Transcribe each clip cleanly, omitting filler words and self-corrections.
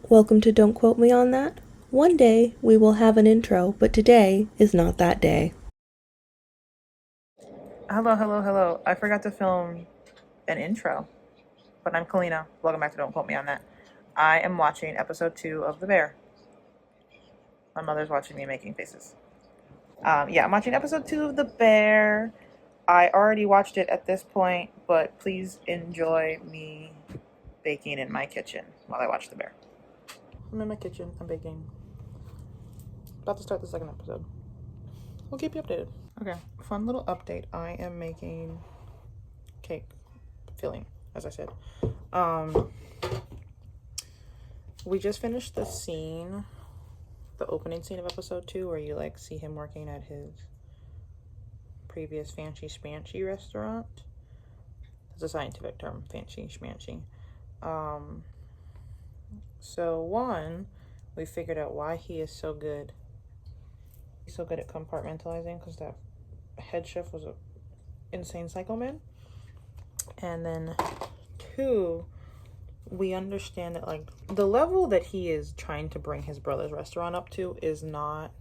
Welcome to Don't Quote Me on That. One day we will have an intro, but today is not that day. Hello. I forgot to film an intro, but I'm Kalina. Welcome back to Don't Quote Me on That. I am watching episode 2 of The Bear. My mother's watching me making faces. I'm watching episode 2 of The Bear. I already watched it at this point, but please enjoy me baking in my kitchen while I watch The Bear. I'm in my kitchen. I'm baking. About to start the second episode. We'll keep you updated. Okay, fun little update. I am making cake filling, as I said. We just finished the scene, the opening scene of episode 2, where you see him working at his previous fancy schmancy restaurant. That's a scientific term, fancy schmancy. So one, we figured out why he is so good. He's so good at compartmentalizing, because that head chef was a insane psycho man. And then two, we understand that the level that he is trying to bring his brother's restaurant up to is not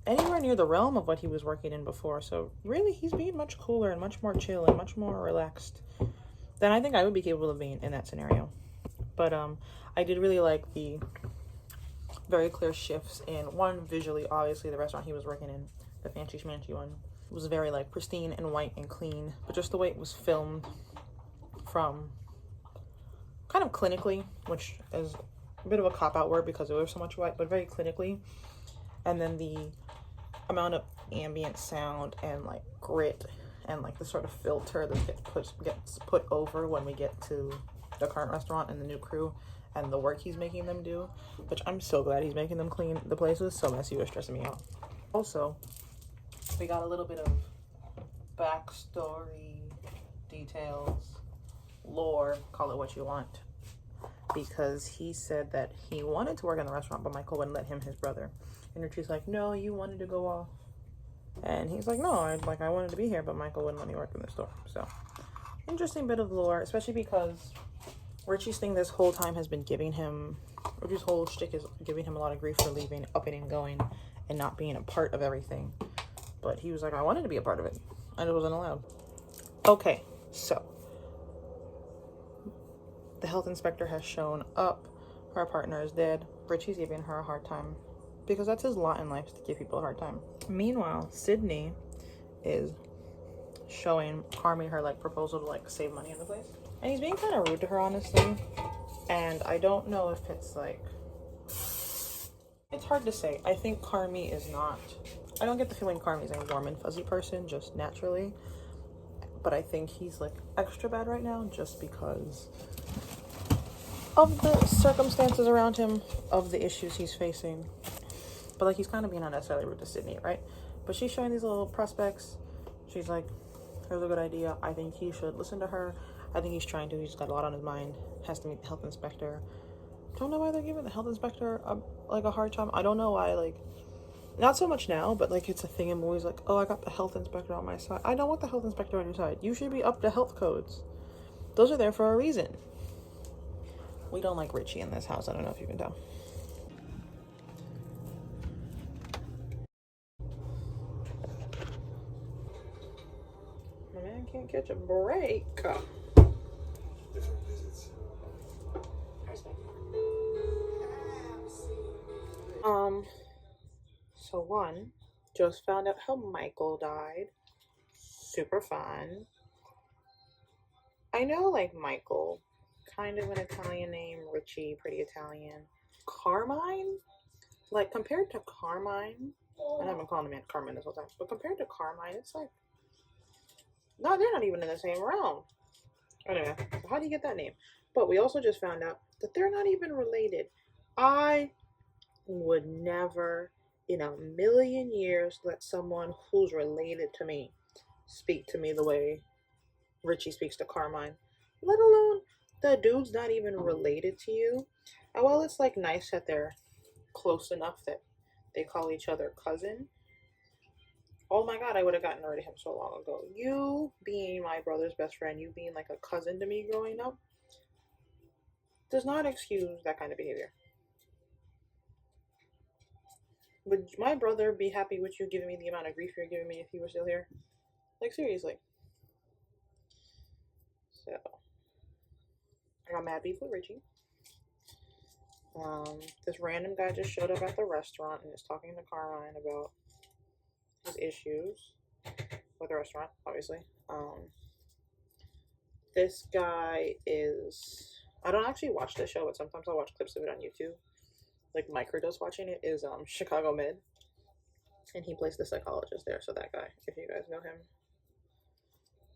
anywhere near the realm of what he was working in before. So really, he's being much cooler and much more chill and much more relaxed than I think I would be capable of being in that scenario. But I did really like the very clear shifts in one, visually. Obviously, the restaurant he was working in, the fancy schmancy one, was very pristine and white and clean, but just the way it was filmed from kind of clinically, which is a bit of a cop-out word because there was so much white, but very clinically. And then the amount of ambient sound and grit and the sort of filter that gets put over when we get to the current restaurant and the new crew and the work he's making them do, which I'm so glad he's making them clean. The place was so messy, it was stressing me out. Also, we got a little bit of backstory, details, lore, call it what you want, because he said that he wanted to work in the restaurant, but Michael wouldn't let him, his brother. And Richie's like, no, you wanted to go off. And he's like, no, I wanted to be here, but Michael wouldn't let me work in the store. So, interesting bit of lore, especially because Richie's thing this whole time has been Richie's whole shtick is giving him a lot of grief for leaving, upping and going, and not being a part of everything. But he was like, I wanted to be a part of it. I just wasn't allowed. Okay, so the health inspector has shown up. Her partner is dead. Richie's giving her a hard time because that's his lot in life, is to give people a hard time. Meanwhile, Sydney is showing Carmi her proposal to save money in the place, and he's being kind of rude to her, honestly. And I don't know if it's it's hard to say. I think Carmi is not. I don't get the feeling Carmi's a warm and fuzzy person just naturally, but I think he's extra bad right now just because of the circumstances around him, of the issues he's facing. But he's kind of being unnecessarily rude to Sydney, right? But she's showing these little prospects. She's like, here's a good idea. I think he should listen to her. I think he's trying to. He's got a lot on his mind. Has to meet the health inspector. Don't know why they're giving the health inspector a hard time. I don't know why. Not so much now, but it's a thing. I'm always oh, I got the health inspector on my side. I don't want the health inspector on your side. You should be up to health codes. Those are there for a reason. We don't like Richie in this house. I don't know if you can tell. My man can't catch a break. So one, just found out how Michael died. Super fun. I know Michael, kind of an Italian name. Richie, pretty Italian. Carmine? Compared to Carmine, and I've been calling him Carmine this whole time, but compared to Carmine, it's no, they're not even in the same realm. Anyway, how do you get that name? But we also just found out that they're not even related. I would never in a million years let someone who's related to me speak to me the way Richie speaks to Carmine, let alone the dude's not even related to you. And while it's nice that they're close enough that they call each other cousin, oh my god, I would have gotten rid of him so long ago. You being my brother's best friend, you being a cousin to me growing up, does not excuse that kind of behavior. Would my brother be happy with you giving me the amount of grief you're giving me if he were still here? Like, seriously. So, I got mad beef with Richie. This random guy just showed up at the restaurant and is talking to Carmine about his issues with the restaurant, obviously. This guy is... I don't actually watch this show, but sometimes I'll watch clips of it on YouTube. Like, microdose watching it is Chicago Med. And he plays the psychologist there, so that guy, if you guys know him.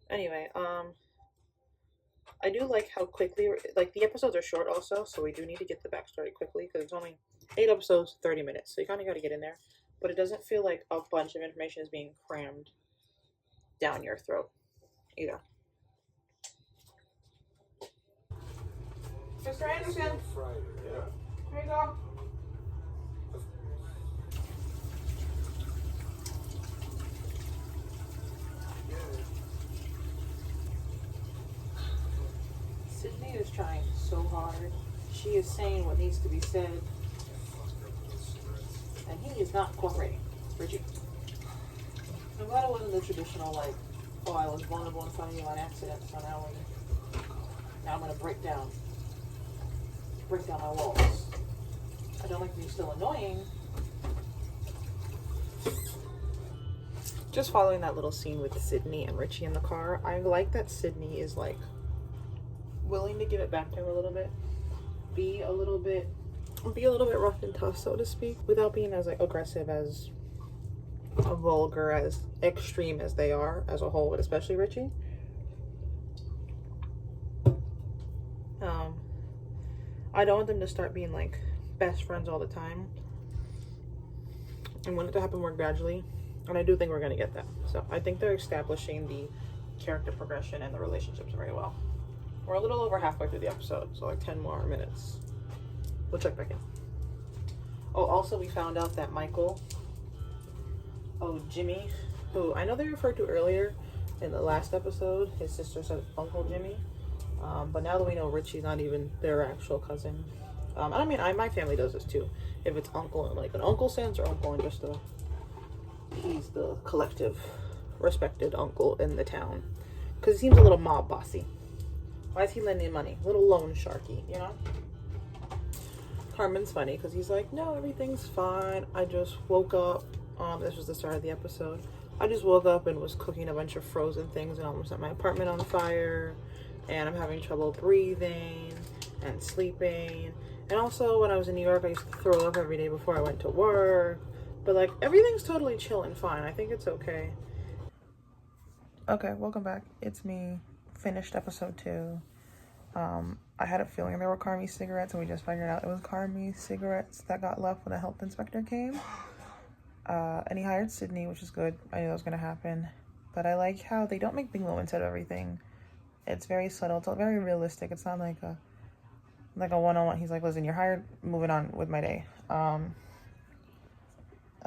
Anyway, I do like how quickly, like, the episodes are short also, so we do need to get the backstory quickly, because it's only 8 episodes, 30 minutes, so you kind of got to get in there. But it doesn't feel like a bunch of information is being crammed down your throat, either. Mr. Anderson, here you go. Sydney is trying so hard. She is saying what needs to be said. And he is not cooperating. Richie. I'm glad it wasn't the traditional, like, oh, I was vulnerable in front of you on accident, so now I'm gonna break down my walls. I don't like being still annoying. Just following that little scene with Sydney and Richie in the car, I like that Sydney is, like, willing to give it back to him a little bit, be a little bit rough and tough, so to speak, without being as, like, aggressive, as vulgar, as extreme as they are as a whole, but especially Richie. I don't want them to start being, like, best friends all the time. I want it to happen more gradually, and I do think we're going to get that. So I think they're establishing the character progression and the relationships very well. We're a little over halfway through the episode, so like 10 more minutes. We'll check back in. Oh, also we found out that Jimmy, who I know they referred to earlier in the last episode, his sister said Uncle Jimmy. But now that we know Richie's not even their actual cousin. I mean, my family does this too. If it's uncle in like an uncle sense or uncle in just he's the collective respected uncle in the town. Because he seems a little mob bossy. Why is he lending money? A little loan sharky, you know? Carmen's funny because he's like, no, everything's fine. I just woke up. This was the start of the episode. I just woke up and was cooking a bunch of frozen things and almost set my apartment on fire. And I'm having trouble breathing and sleeping. And also, when I was in New York, I used to throw up every day before I went to work. But, like, everything's totally chill and fine. I think it's okay. Okay, welcome back. It's me. Finished episode 2. I had a feeling there were Carmi cigarettes, and we just figured out it was Carmi cigarettes that got left when the health inspector came. And he hired Sydney, which is good. I knew that was going to happen. But I like how they don't make big moments out of everything. It's very subtle. It's very realistic. It's not like a one-on-one. He's like, listen, you're hired. Moving on with my day. And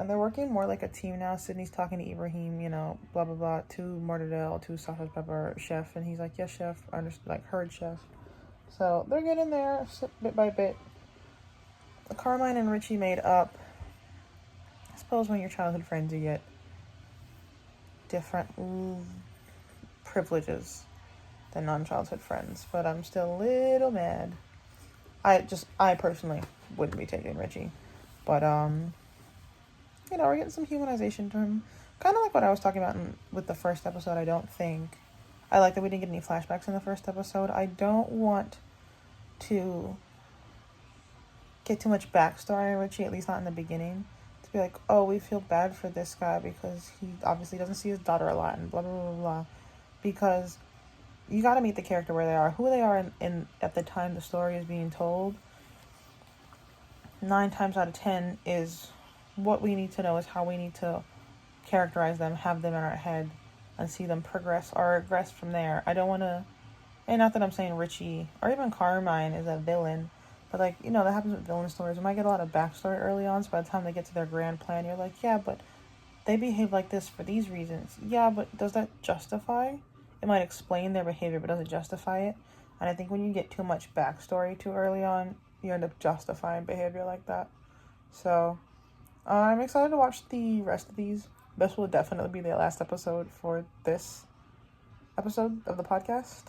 they're working more like a team now. Sydney's talking to Ibrahim, you know, blah, blah, blah. 2 mortadelle, 2 sausage pepper, chef. And he's like, yes, chef. I understand, like, heard, chef. So they're getting there bit by bit. Carmine and Richie made up. I suppose when you're childhood friends, you get different privileges than non-childhood friends, but I'm still a little mad. I personally wouldn't be taking Richie, but you know, we're getting some humanization to him, kind of like what I was talking about with the first episode. I like that we didn't get any flashbacks in the first episode. I don't want to get too much backstory on Richie, at least not in the beginning, to be like, oh, we feel bad for this guy because he obviously doesn't see his daughter a lot and blah blah blah blah, because you got to meet the character where they are, who they are in at the time the story is being told. 9 times out of 10 is what we need to know, is how we need to characterize them, have them in our head, and see them progress or regress from there. I don't want to, and not that I'm saying Richie or even Carmine is a villain, but like, you know, that happens with villain stories. We might get a lot of backstory early on, so by the time they get to their grand plan, you're like, yeah, but they behave like this for these reasons. Yeah, but does that justify? It might explain their behavior, but does it justify it? And I think when you get too much backstory too early on, you end up justifying behavior like that. So I'm excited to watch the rest of these. This will definitely be the last episode for this episode of the podcast.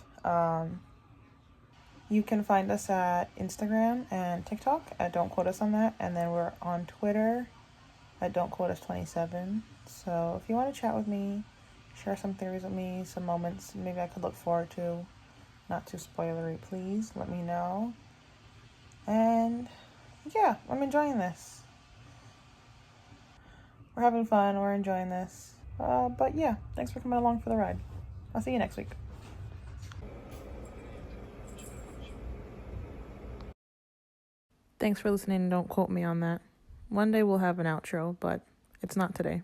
You can find us at Instagram and TikTok at Don't Quote Us on That. And then we're on Twitter at Don't Quote Us 27. So if you want to chat with me, share some theories with me, some moments maybe I could look forward to, not too spoilery, please let me know. And yeah, I'm enjoying this. We're having fun. We're enjoying this. But yeah, thanks for coming along for the ride. I'll see you next week. Thanks for listening. Don't quote me on that. One day we'll have an outro, but it's not today.